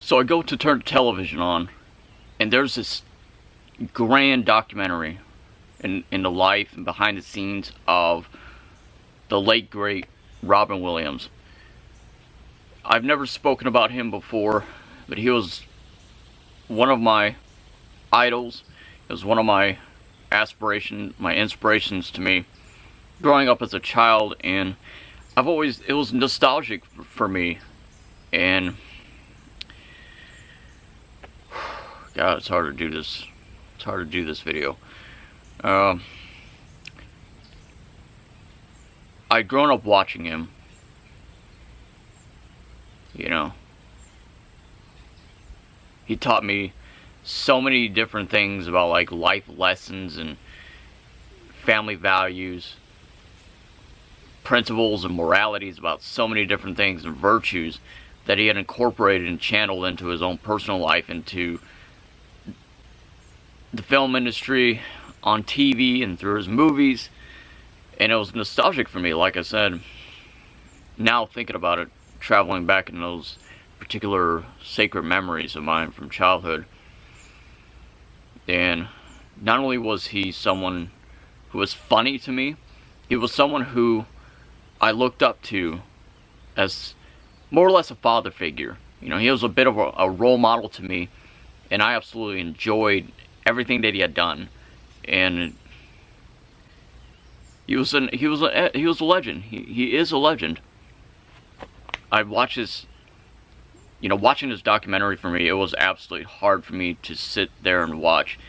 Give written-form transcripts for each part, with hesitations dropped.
So I go to turn television on, and there's this grand documentary in the life and behind the scenes of the late great Robin Williams. I've never spoken about him before, but he was one of my idols. It was one of my inspirations to me growing up as a child, and it was nostalgic for me. And God, it's hard to do this. It's hard to do this video. I'd grown up watching him. You know, he taught me so many different things about like life lessons and family values, principles and moralities about so many different things and virtues that he had incorporated and channeled into his own personal life, into the film industry, on TV, and through his movies. And it was nostalgic for me, like I said. Now thinking about it, traveling back in those particular sacred memories of mine from childhood. And not only was he someone who was funny to me, he was someone who I looked up to as more or less a father figure. You know, he was a bit of a role model to me, and I absolutely enjoyed everything that he had done. And he was a legend. He is a legend. I watched his, watching this documentary for me, it was absolutely hard for me to sit there and watch.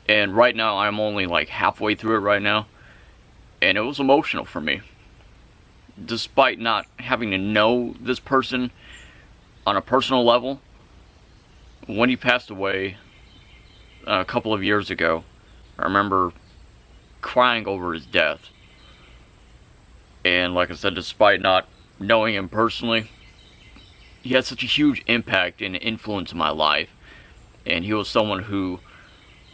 And right now, I'm only like halfway through it right now, and it was emotional for me. Despite not having to know this person on a personal level, when he passed away a couple of years ago, I remember crying over his death. And like I said, despite not knowing him personally, he had such a huge impact and influence in my life. And he was someone who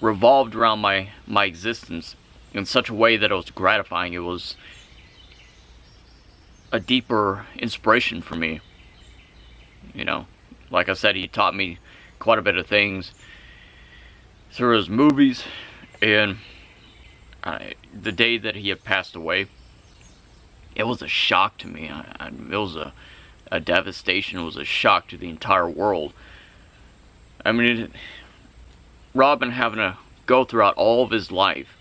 revolved around my existence in such a way that it was gratifying. It was a deeper inspiration for me. You know, like I said, he taught me quite a bit of things through his movies. And the day that he had passed away, it was a shock to me. It was a devastation. It was a shock to the entire world. I mean, Robin having to go throughout all of his life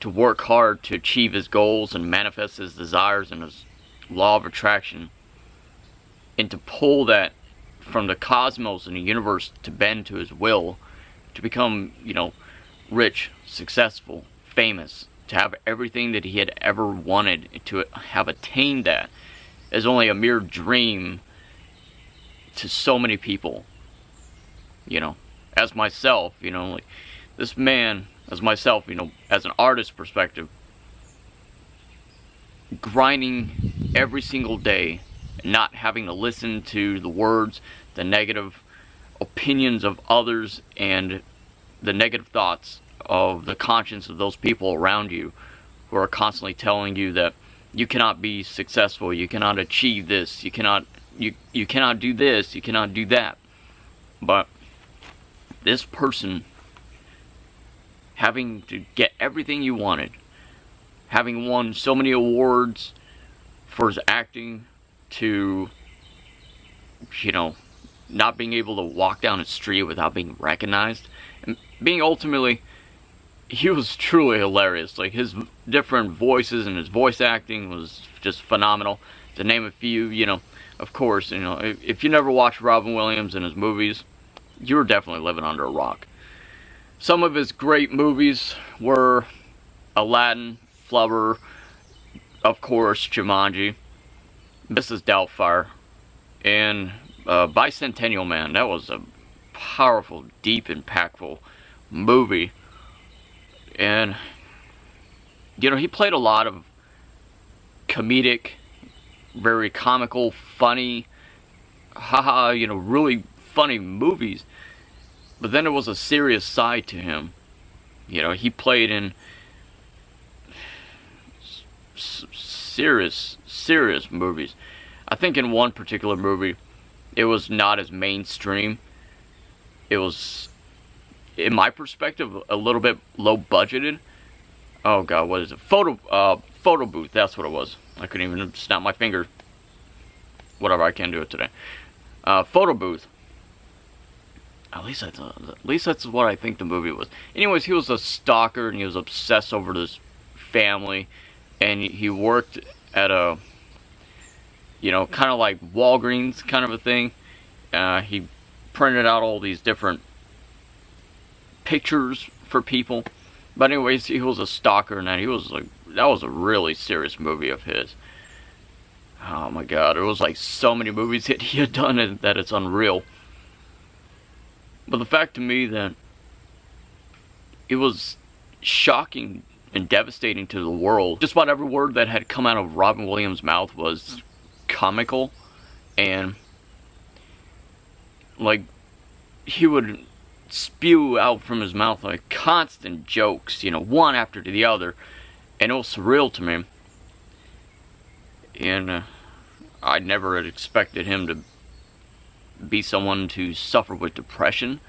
to work hard to achieve his goals and manifest his desires and his law of attraction, and to pull that from the cosmos and the universe to bend to his will, to become, rich, successful, famous, to have everything that he had ever wanted, to have attained that, is only a mere dream to so many people. As myself, like this man, as myself, as an artist perspective, grinding every single day, not having to listen to the words, the negative opinions of others, and the negative thoughts of the conscience of those people around you who are constantly telling you that you cannot be successful, you cannot achieve this, you cannot do this, you cannot do that. But this person, having to get everything you wanted, having won so many awards for his acting, to not being able to walk down a street without being recognized, and being ultimately, he was truly hilarious. Like, his different voices and his voice acting was just phenomenal. To name a few, of course, if you never watched Robin Williams and his movies, you were definitely living under a rock. Some of his great movies were Aladdin, Flubber, of course, Jumanji, Mrs. Doubtfire, and Bicentennial Man. That was a powerful, deep, impactful movie. And he played a lot of comedic, very comical, funny, really funny movies. But then there was a serious side to him. He played in serious movies. I think in one particular movie, It was not as mainstream. It was, in my perspective, a little bit low budgeted. Oh god, what is it? Photo booth, that's what it was. I couldn't even snap my finger. Whatever, I can't do it today. Photo booth. At least that's what I think the movie was. Anyways, he was a stalker and he was obsessed over this family, and he worked at a, you know, kind of like Walgreens kind of a thing. He printed out all these different pictures for people. But anyways, he was a stalker, and he was like, that was a really serious movie of his. Oh my god, it was like so many movies that he had done that it's unreal. But the fact to me that it was shocking and devastating to the world. Just about every word that had come out of Robin Williams' mouth was comical, and like he would spew out from his mouth like constant jokes, you know, one after the other, and it was surreal to me. And I never had expected him to be someone to suffer with depression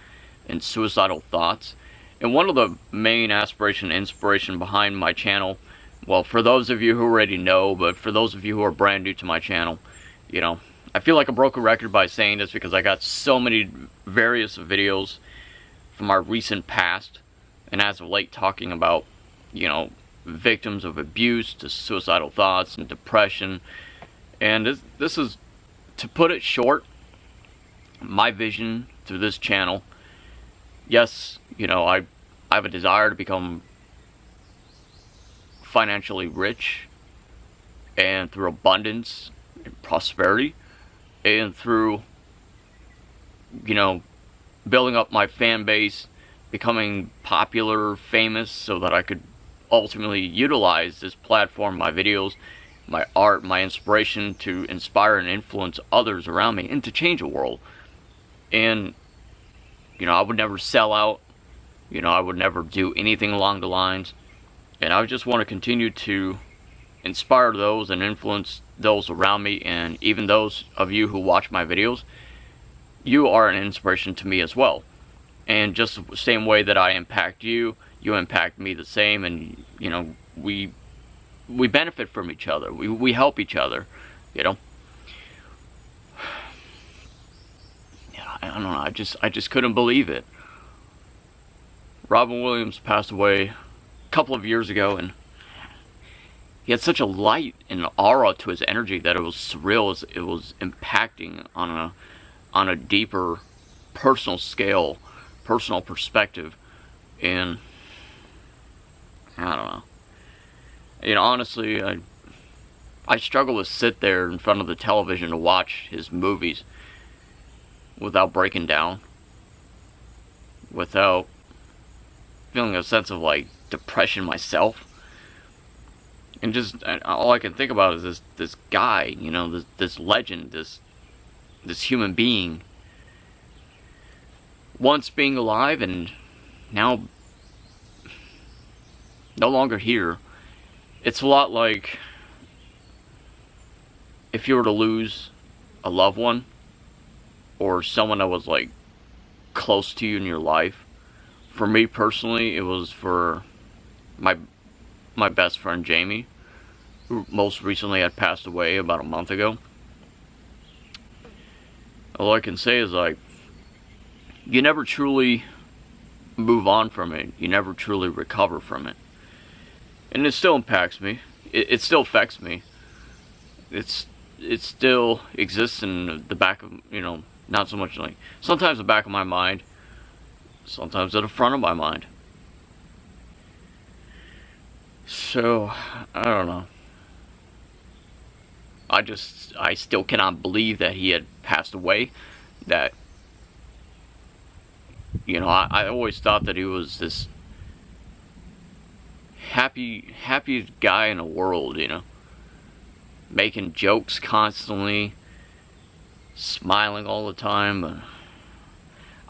and suicidal thoughts. And one of the main aspiration and inspiration behind my channel, well, for those of you who already know, but for those of you who are brand new to my channel, you know, I feel like a broken record by saying this because I got so many various videos from our recent past, and as of late talking about, you know, victims of abuse to suicidal thoughts and depression. And this is, to put it short, my vision through this channel. Yes, you know, I have a desire to become financially rich, and through abundance and prosperity, and through, you know, building up my fan base, becoming popular, famous, so that I could ultimately utilize this platform, my videos, my art, my inspiration to inspire and influence others around me and to change the world. And, you know, I would never sell out. You know, I would never do anything along the lines. And I just want to continue to inspire those and influence those around me, and even those of you who watch my videos. You are an inspiration to me as well. And just the same way that I impact you, you impact me the same, and, you know, we benefit from each other. We help each other, you know. Yeah, I don't know, I just couldn't believe it. Robin Williams passed away a couple of years ago, and he had such a light and aura to his energy that it was surreal. It was impacting on a deeper personal scale, personal perspective. And I don't know. You know, honestly, I struggle to sit there in front of the television to watch his movies without breaking down, without feeling a sense of like depression myself. And just all I can think about is this guy, you know, this legend, this human being, once being alive and now no longer here. It's a lot like if you were to lose a loved one or someone that was like close to you in your life. For me personally, it was for my best friend Jamie, who most recently had passed away about a month ago. All I can say is, like, you never truly move on from it. You never truly recover from it. And it still impacts me. It still affects me. It still exists in the back of, you know, not so much like, sometimes the back of my mind, sometimes at the front of my mind. So, I don't know. I still cannot believe that he had passed away. That, you know, I always thought that he was this happy guy in the world, you know, making jokes constantly, smiling all the time.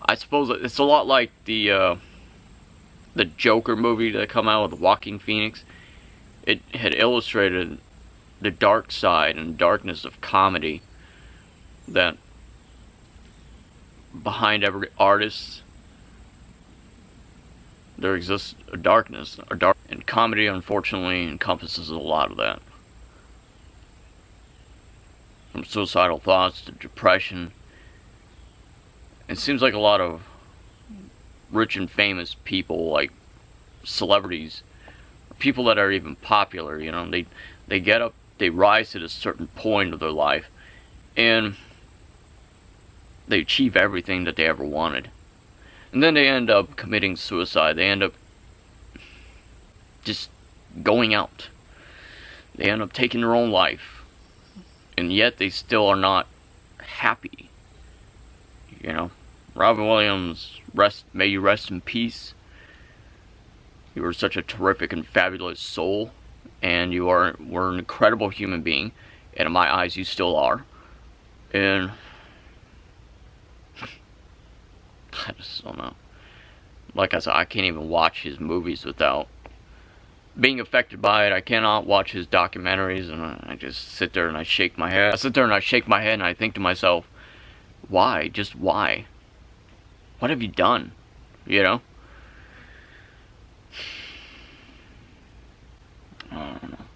I suppose it's a lot like the Joker movie that come out with Joaquin Phoenix. It had illustrated the dark side and darkness of comedy that behind every artist, there exists a darkness, and comedy unfortunately encompasses a lot of that. From suicidal thoughts to depression. It seems like a lot of rich and famous people, like celebrities, people that are even popular, you know, they get up, they rise at a certain point of their life, and they achieve everything that they ever wanted. And then they end up committing suicide. They end up just going out. They end up taking their own life. And yet they still are not happy. You know, Robin Williams, may you rest in peace. You were such a terrific and fabulous soul, and were an incredible human being, and in my eyes you still are. And I just don't know. Like I said, I can't even watch his movies without being affected by it. I cannot watch his documentaries, and I just sit there and I shake my head. I sit there and I shake my head and I think to myself, why? Just why? What have you done? You know? I don't know.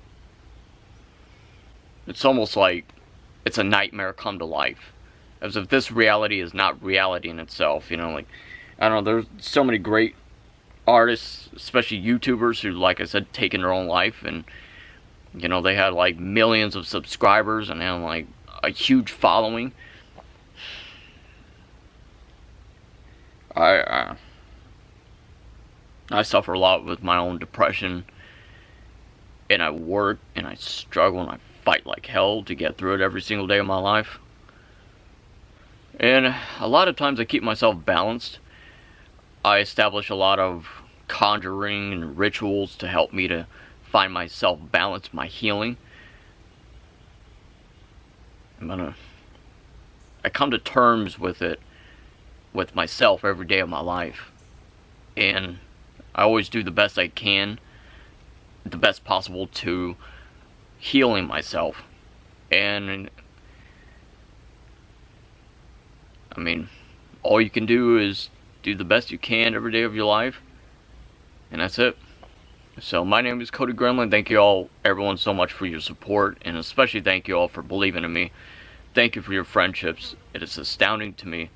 It's almost like it's a nightmare come to life. As if this reality is not reality in itself, you know, like, I don't know, there's so many great artists, especially YouTubers, who, like I said, taken their own life, and, you know, they had, like, millions of subscribers, and had, like, a huge following. I suffer a lot with my own depression, and I work, and I struggle, and I fight like hell to get through it every single day of my life. And a lot of times I keep myself balanced. I establish a lot of conjuring and rituals to help me to find myself balance, my healing. I come to terms with it, with myself every day of my life. And I always do the best I can, the best possible to healing myself. And I mean, all you can do is do the best you can every day of your life, and that's it. So my name is Cody Gremlin. Thank you all, everyone, so much for your support, and especially thank you all for believing in me. Thank you for your friendships. It is astounding to me.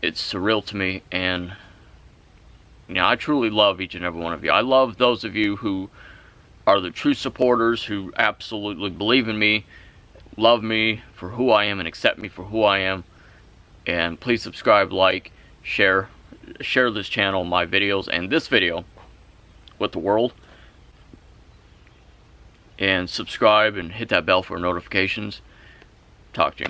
It's surreal to me, and you know, I truly love each and every one of you. I love those of you who are the true supporters, who absolutely believe in me, love me for who I am, and accept me for who I am. And please subscribe, like, share this channel, my videos, and this video with the world. And subscribe and hit that bell for notifications. Talk to you.